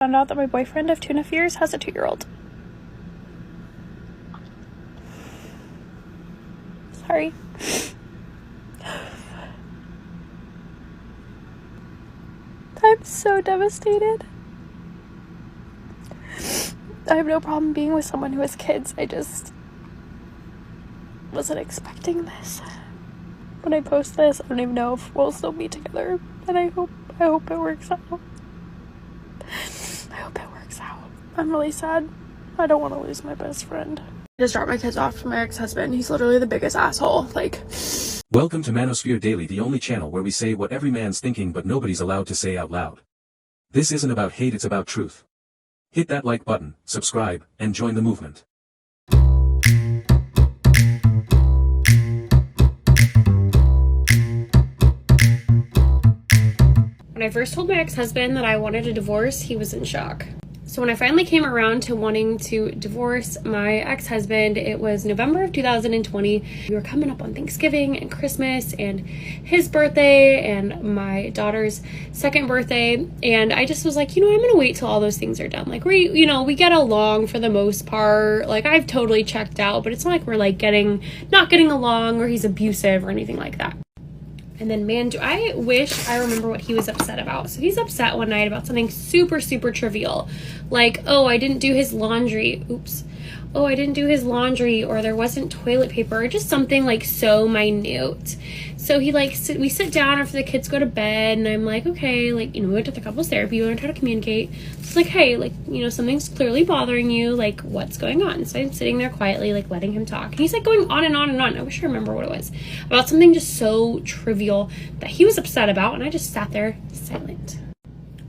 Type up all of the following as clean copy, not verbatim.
Found out that my boyfriend of 2.5 years has a 2-year-old. Sorry. I'm so devastated. I have no problem being with someone who has kids. I just wasn't expecting this. When I post this, I don't even know if we'll still be together. And I hope it works out. I hope it works out. I'm really sad. I don't want to lose my best friend. I just dropped my kids off to my ex-husband. He's literally the biggest asshole. Welcome to Manosphere Daily, the only channel where we say what every man's thinking but nobody's allowed to say out loud. This isn't about hate, it's about truth. Hit that like button, subscribe, and join the movement. When I first told my ex-husband that I wanted a divorce, he was in shock. So when I finally came around to wanting to divorce my ex-husband, it was November of 2020. We were coming up on Thanksgiving and Christmas and his birthday and my daughter's second birthday. And I just was like, I'm going to wait till all those things are done. We get along for the most part. I've totally checked out, but it's not like we're not getting along or he's abusive or anything like that. And then, man, do I wish I remember what he was upset about. So he's upset one night about something super, super trivial. I didn't do his laundry. Oops. Oh, I didn't do his laundry, or there wasn't toilet paper, or just something so minute. So he we sit down after the kids go to bed, and I'm like, okay, we went to the couples therapy, we learned how to communicate. So it's hey, something's clearly bothering you, what's going on? So I'm sitting there quietly, letting him talk. And he's going on and on and on. I wish I remember what it was. About something just so trivial that he was upset about, and I just sat there silent.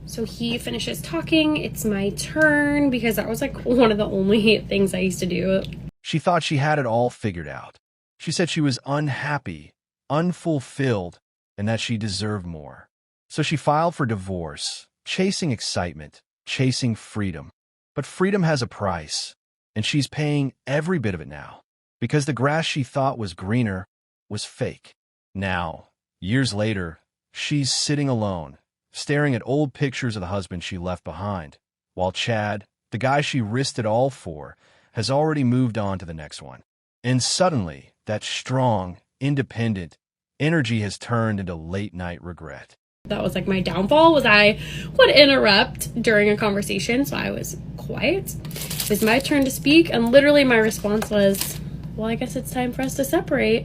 So he finishes talking. It's my turn, because that was one of the only things I used to do. She thought she had it all figured out. She said she was unhappy, unfulfilled, and that she deserved more. So she filed for divorce, chasing excitement, chasing freedom. But freedom has a price, and she's paying every bit of it now, because the grass she thought was greener was fake. Now, years later, she's sitting alone, staring at old pictures of the husband she left behind, while Chad, the guy she risked it all for, has already moved on to the next one. And suddenly, that strong, independent energy has turned into late-night regret. That was my downfall, was I would interrupt during a conversation, so I was quiet. It was my turn to speak, and literally my response was, well, I guess it's time for us to separate.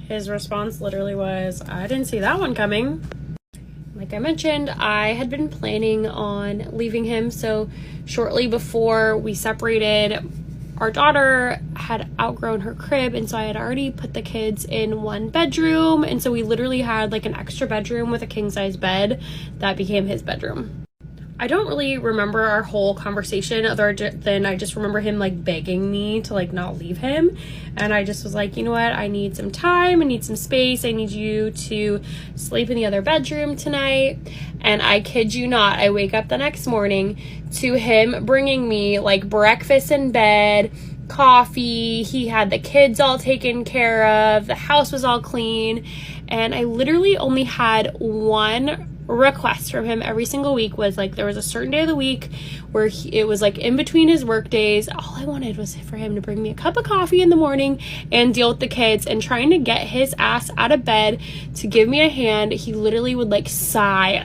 His response literally was, I didn't see that one coming. Like I mentioned, I had been planning on leaving him, so shortly before we separated, our daughter had outgrown her crib, and so I had already put the kids in one bedroom, and so we literally had an extra bedroom with a king-size bed that became his bedroom. I don't really remember our whole conversation other than I just remember him begging me to not leave him, and I just was you know what, I need some time, I need some space, I need you to sleep in the other bedroom tonight. And I kid you not, I wake up the next morning to him bringing me breakfast in bed, coffee, he had the kids all taken care of, the house was all clean, and I literally only had one request from him every single week. Was there was a certain day of the week where it was in between his work days. All I wanted was for him to bring me a cup of coffee in the morning and deal with the kids, and trying to get his ass out of bed to give me a hand. He literally would sigh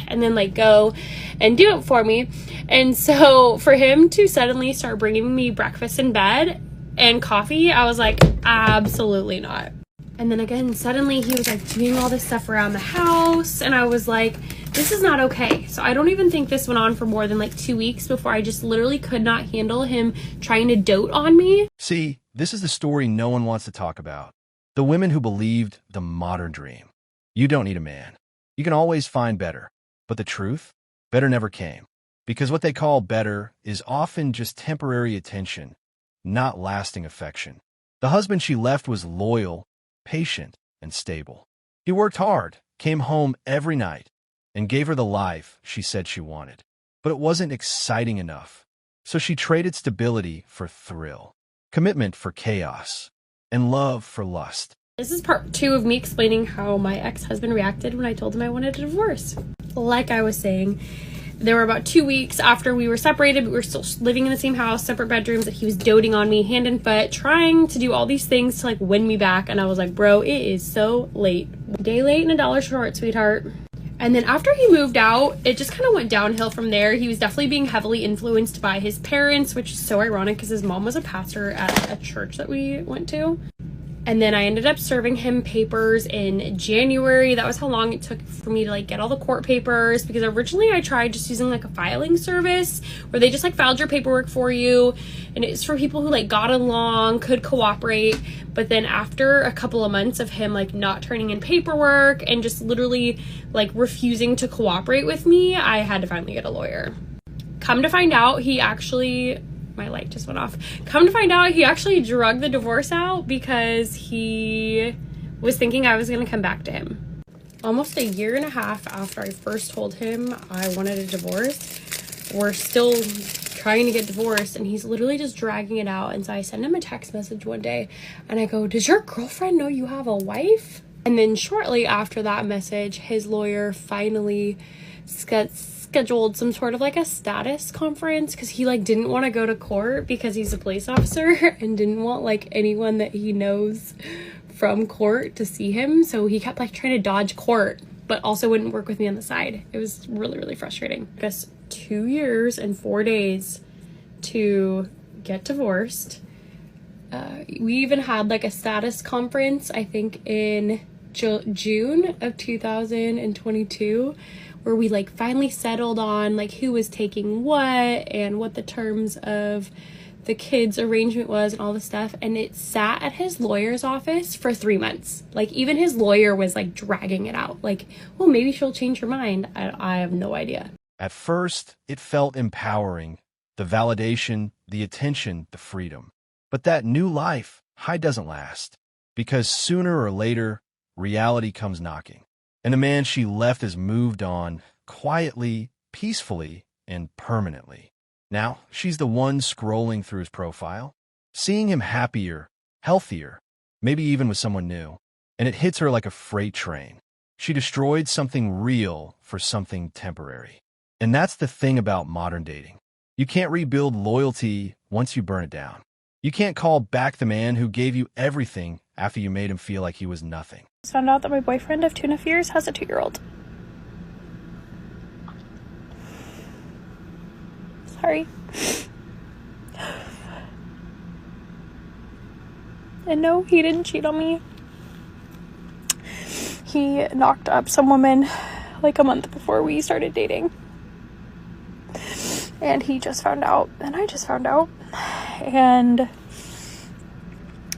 and then go and do it for me. And so for him to suddenly start bringing me breakfast in bed and coffee, I was absolutely not. And then again, suddenly he was doing all this stuff around the house, and I was this is not okay. So I don't even think this went on for more than 2 weeks before I just literally could not handle him trying to dote on me. See, this is the story no one wants to talk about. The women who believed the modern dream. You don't need a man. You can always find better. But the truth? Better never came. Because what they call better is often just temporary attention, not lasting affection. The husband she left was loyal, patient, and stable. He worked hard, came home every night, and gave her the life she said she wanted. But it wasn't exciting enough, so she traded stability for thrill, commitment for chaos, and love for lust. This is part 2 of me explaining how my ex-husband reacted when I told him I wanted a divorce. Like I was saying, There were about 2 weeks after we were separated, but we were still living in the same house, separate bedrooms, that he was doting on me hand and foot, trying to do all these things to like win me back. And I was like, bro, it is so late. Day late and a dollar short, sweetheart. And then after he moved out, it just kind of went downhill from there. He was definitely being heavily influenced by his parents, which is so ironic because his mom was a pastor at a church that we went to. And then I ended up serving him papers in January. That was how long it took for me to like get all the court papers, because originally I tried just using like a filing service where they just like filed your paperwork for you, and it's for people who like got along, could cooperate. But then after a couple of months of him like not turning in paperwork and just literally like refusing to cooperate with me, I had to finally get a lawyer. Come to find out, he actually... my light just went off. Come to find out, he actually drug the divorce out because he was thinking I was going to come back to him. Almost a year and a half after I first told him I wanted a divorce, we're still trying to get divorced, and he's literally just dragging it out. And so I send him a text message one day and I go, does your girlfriend know you have a wife? And then shortly after that message, his lawyer finally scheduled some sort of like a status conference, because he like didn't want to go to court because he's a police officer and didn't want like anyone that he knows from court to see him. So he kept like trying to dodge court, but also wouldn't work with me on the side. It was really, really frustrating. It took us 2 years and 4 days to get divorced. We even had like a status conference, I think in June of 2022, where we like finally settled on like who was taking what and what the terms of the kids' arrangement was and all this stuff. And it sat at his lawyer's office for 3 months. Like even his lawyer was like dragging it out. Like, well, maybe she'll change her mind. I have no idea. At first, it felt empowering. The validation, the attention, the freedom. But that new life, high doesn't last. Because sooner or later, reality comes knocking. And the man she left has moved on, quietly, peacefully, and permanently. Now, she's the one scrolling through his profile, seeing him happier, healthier, maybe even with someone new. And it hits her like a freight train. She destroyed something real for something temporary. And that's the thing about modern dating. You can't rebuild loyalty once you burn it down. You can't call back the man who gave you everything after you made him feel like he was nothing. Found out that my boyfriend of 2.5 years has a 2-year-old. Sorry. And no, he didn't cheat on me. He knocked up some woman like a month before we started dating. And he just found out, and I just found out. And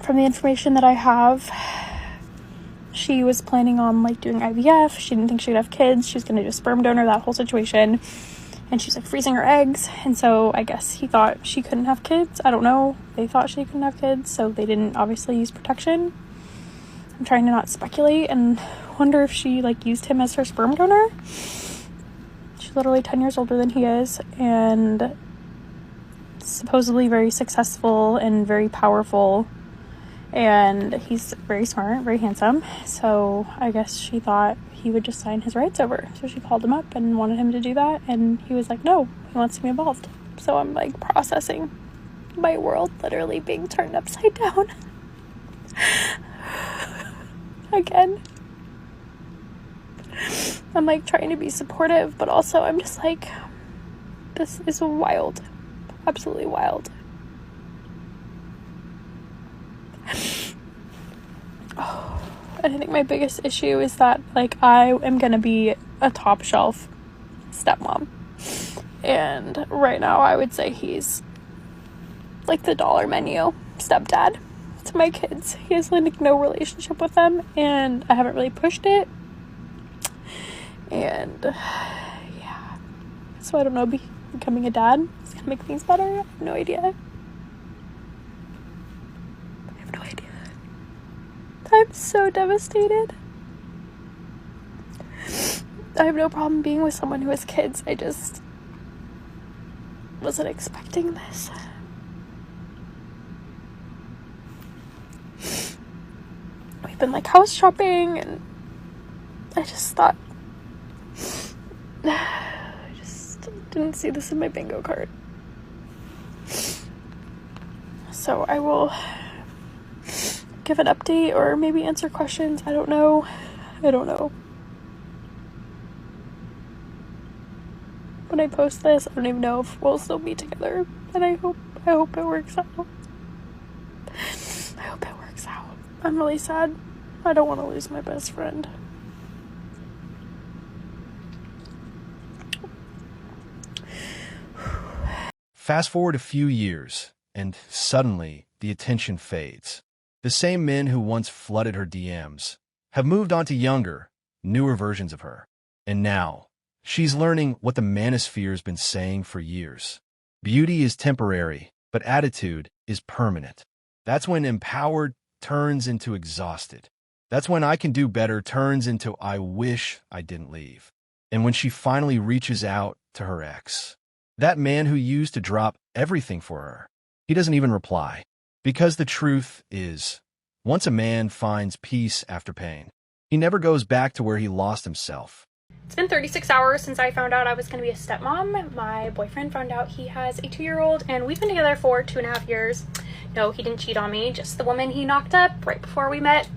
from the information that I have, she was planning on like doing IVF. She didn't think she could have kids. She was going to do a sperm donor, that whole situation. And she's like freezing her eggs. And so I guess he thought she couldn't have kids. I don't know. They thought she couldn't have kids, so they didn't obviously use protection. I'm trying to not speculate and wonder if she like used him as her sperm donor. She's literally 10 years older than he is, and supposedly very successful and very powerful. And he's very smart, very handsome. So I guess she thought he would just sign his rights over. So she called him up and wanted him to do that. And he was like, no, he wants to be involved. So I'm like processing my world literally being turned upside down. Again. I'm like trying to be supportive, but also I'm just like, this is wild. Absolutely wild. Oh, I think my biggest issue is that like I am gonna be a top shelf stepmom, and right now I would say he's like the dollar menu stepdad to my kids. He has like no relationship with them, and I haven't really pushed it. And yeah, so I don't know, becoming a dad is gonna make things better. I have no idea. I'm so devastated. I have no problem being with someone who has kids. I just wasn't expecting this. We've been like house shopping, and I just thought, didn't see this in my bingo card. So I will give an update or maybe answer questions. I don't know. When I post this, I don't even know if we'll still be together. And I hope it works out. I hope it works out. I'm really sad. I don't want to lose my best friend. Fast forward a few years, and suddenly the attention fades. The same men who once flooded her DMs have moved on to younger, newer versions of her. And now, she's learning what the Manosphere has been saying for years. Beauty is temporary, but attitude is permanent. That's when empowered turns into exhausted. That's when I can do better turns into I wish I didn't leave. And when she finally reaches out to her ex, that man who used to drop everything for her, he doesn't even reply. Because the truth is, once a man finds peace after pain, he never goes back to where he lost himself. It's been 36 hours since I found out I was going to be a stepmom. My boyfriend found out he has a 2-year-old, and we've been together for 2.5 years. No, he didn't cheat on me, just the woman he knocked up right before we met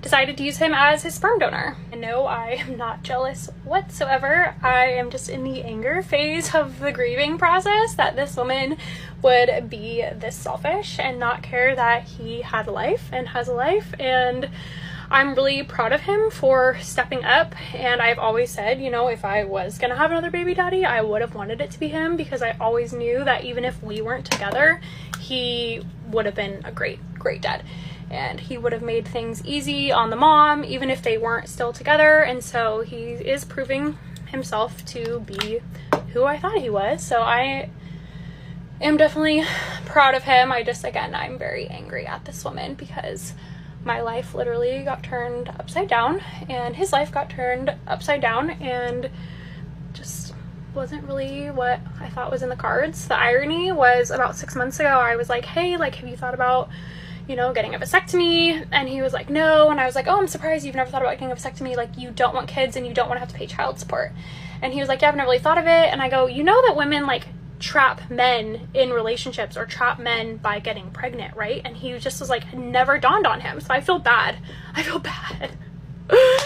decided to use him as his sperm donor. And no, I am not jealous whatsoever. I am just in the anger phase of the grieving process that this woman would be this selfish and not care that he had a life and has a life. And I'm really proud of him for stepping up, and I've always said, you know, if I was gonna have another baby daddy, I would have wanted it to be him, because I always knew that even if we weren't together, he would have been a great dad, and he would have made things easy on the mom even if they weren't still together. And so he is proving himself to be who I thought he was. So I am definitely proud of him. I'm very angry at this woman because my life literally got turned upside down and his life got turned upside down, and just wasn't really what I thought was in the cards. The irony was, about 6 months ago, I was like, hey, like, have you thought about, you know, getting a vasectomy? And he was like, no. And I was like, oh, I'm surprised you've never thought about getting a vasectomy. Like, you don't want kids and you don't want to have to pay child support. And he was like, yeah, I've never really thought of it. And I go, you know that women, like, trap men in relationships or trap men by getting pregnant, right? And he just was like, never dawned on him. So I feel bad.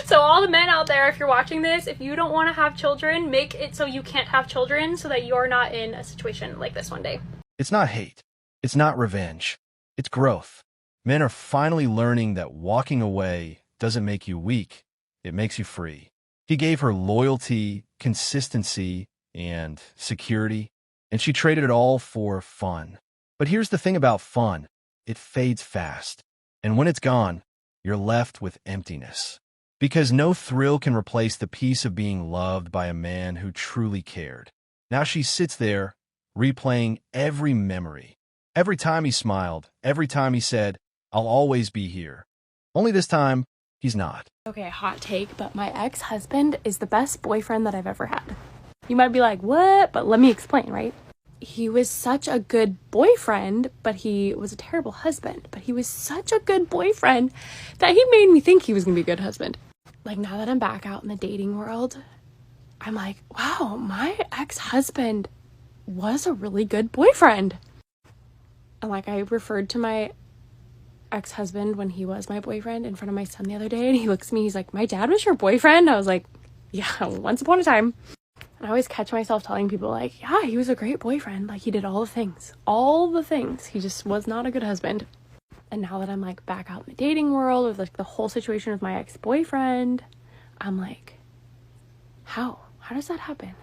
So all the men out there, if you're watching this, if you don't want to have children, make it so you can't have children so that you're not in a situation like this one day. It's not hate. It's not revenge. It's growth. Men are finally learning that walking away doesn't make you weak. It makes you free. He gave her loyalty, consistency, and security, and she traded it all for fun. But here's the thing about fun. It fades fast. And when it's gone, you're left with emptiness. Because no thrill can replace the peace of being loved by a man who truly cared. Now she sits there, replaying every memory. Every time he smiled, every time he said, I'll always be here. Only this time, he's not. Okay, hot take, but my ex-husband is the best boyfriend that I've ever had. You might be like, what? But let me explain, right? He was such a good boyfriend, but he was a terrible husband. But he was such a good boyfriend that he made me think he was gonna be a good husband. Like, now that I'm back out in the dating world, I'm like, wow, my ex-husband was a really good boyfriend. And like, I referred to my ex-husband when he was my boyfriend in front of my son the other day, and he looks at me, he's like, my dad was your boyfriend? I was like, yeah, once upon a time. And I always catch myself telling people, like, yeah, he was a great boyfriend. Like, he did all the things. He just was not a good husband. And now that I'm, like, back out in the dating world with, like, the whole situation with my ex-boyfriend, I'm like, how does that happen?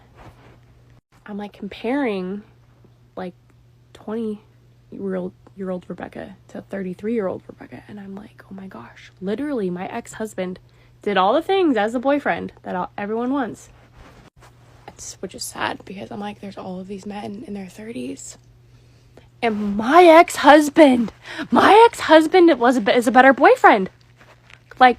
I'm, like, comparing, like, 20-year-old Rebecca to 33-year-old Rebecca. And I'm like, oh my gosh, literally my ex-husband did all the things as a boyfriend that everyone wants. Which is sad, because I'm like, there's all of these men in their 30s, and my ex-husband is a better boyfriend. Like,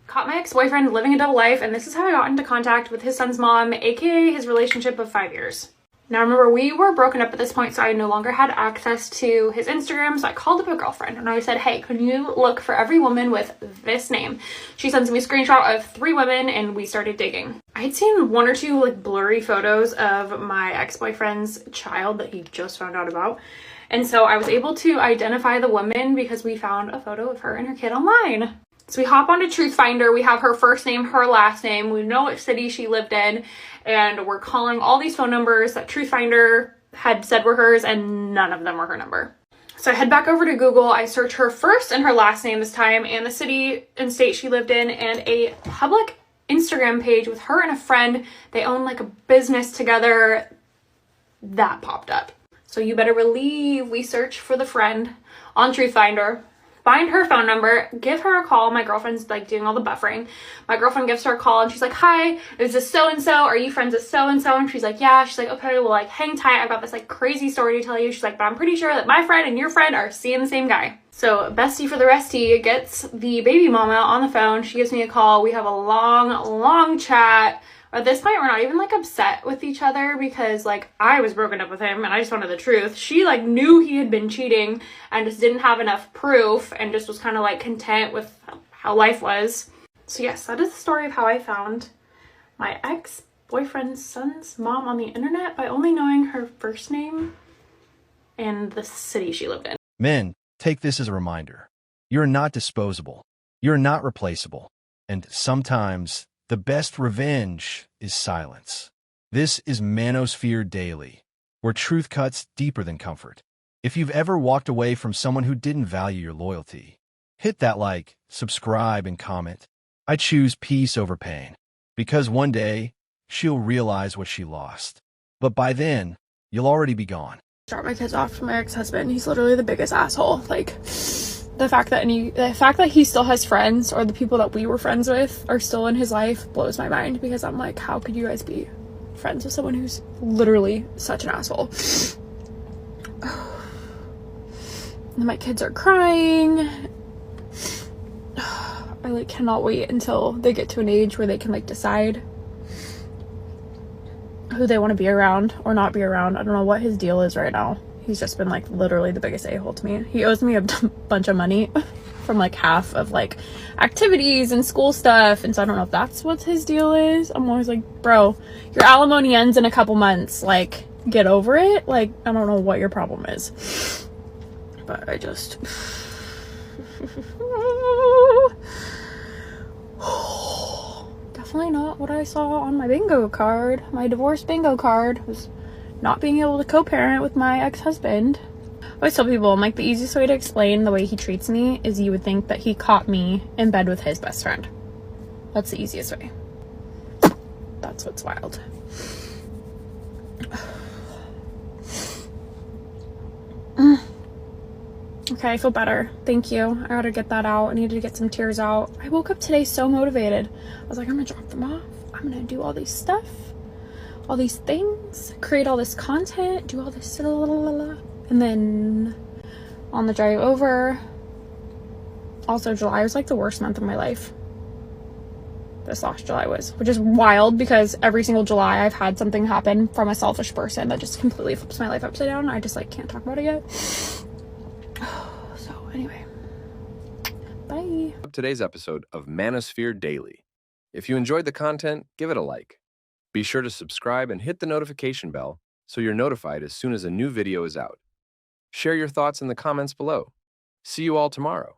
caught my ex-boyfriend living a double life, and this is how I got into contact with his son's mom, aka his relationship of 5 years. Now remember, we were broken up at this point, so I no longer had access to his Instagram, so I called up a girlfriend and I said, hey, can you look for every woman with this name? She sends me a screenshot of 3 women and we started digging. I had seen 1 or 2 like blurry photos of my ex-boyfriend's child that he just found out about. And so I was able to identify the woman because we found a photo of her and her kid online. So we hop onto Truth Finder. We have her first name, her last name. We know what city she lived in. And we're calling all these phone numbers that Truth Finder had said were hers, and none of them were her number. So I head back over to Google. I search her first and her last name this time, and the city and state she lived in, and a public Instagram page with her and a friend. They own like a business together. That popped up. So you better believe we search for the friend on Truth Finder. Find her phone number, give her a call. My girlfriend's like doing all the buffering. My girlfriend gives her a call and she's like, hi, is this so-and-so? Are you friends with so-and-so? And she's like, yeah. She's like, okay, well, like, hang tight. I've got this like crazy story to tell you. She's like, but I'm pretty sure that my friend and your friend are seeing the same guy. So bestie for the restie gets the baby mama on the phone. She gives me a call. We have a long chat. At this point, we're not even like upset with each other because like I was broken up with him and I just wanted the truth. She like knew he had been cheating and just didn't have enough proof and just was kind of like content with how life was. So yes, that is the story of how I found my ex-boyfriend's son's mom on the internet by only knowing her first name and the city she lived in. Men, take this as a reminder. You're not disposable. You're not replaceable. And sometimes the best revenge is silence. This is Manosphere Daily, where truth cuts deeper than comfort. If you've ever walked away from someone who didn't value your loyalty, hit that like, subscribe, and comment. I choose peace over pain, because one day, she'll realize what she lost. But by then, you'll already be gone. Drop my kids off to my ex-husband. He's literally the biggest asshole. Like, the fact that he still has friends, or the people that we were friends with are still in his life, blows my mind, because I'm like, how could you guys be friends with someone who's literally such an asshole? And my kids are crying. I like cannot wait until they get to an age where they can like decide who they want to be around or not be around. I don't know what his deal is right now. He's just been like literally the biggest a-hole to me. He owes me a bunch of money from like half of like activities and school stuff, and so I don't know if that's what his deal is. I'm always like, bro, your alimony ends in a couple months, like get over it. Like, I don't know what your problem is, but I just definitely not what I saw on my bingo card. My divorce bingo card was not being able to co-parent with my ex-husband. I always tell people, I'm like, the easiest way to explain the way he treats me is you would think that he caught me in bed with his best friend. That's the easiest way. That's what's wild. Okay, I feel better. Thank you. I gotta get that out. I needed to get some tears out. I woke up today so motivated. I was like, I'm gonna drop them off. I'm gonna do all these stuff. All these things, create all this content, do all this, and then on the drive over, also July was like the worst month of my life. This last July was, which is wild because every single July I've had something happen from a selfish person that just completely flips my life upside down. I just like can't talk about it yet. So anyway, bye. Today's episode of Manosphere Daily. If you enjoyed the content, give it a like. Be sure to subscribe and hit the notification bell so you're notified as soon as a new video is out. Share your thoughts in the comments below. See you all tomorrow.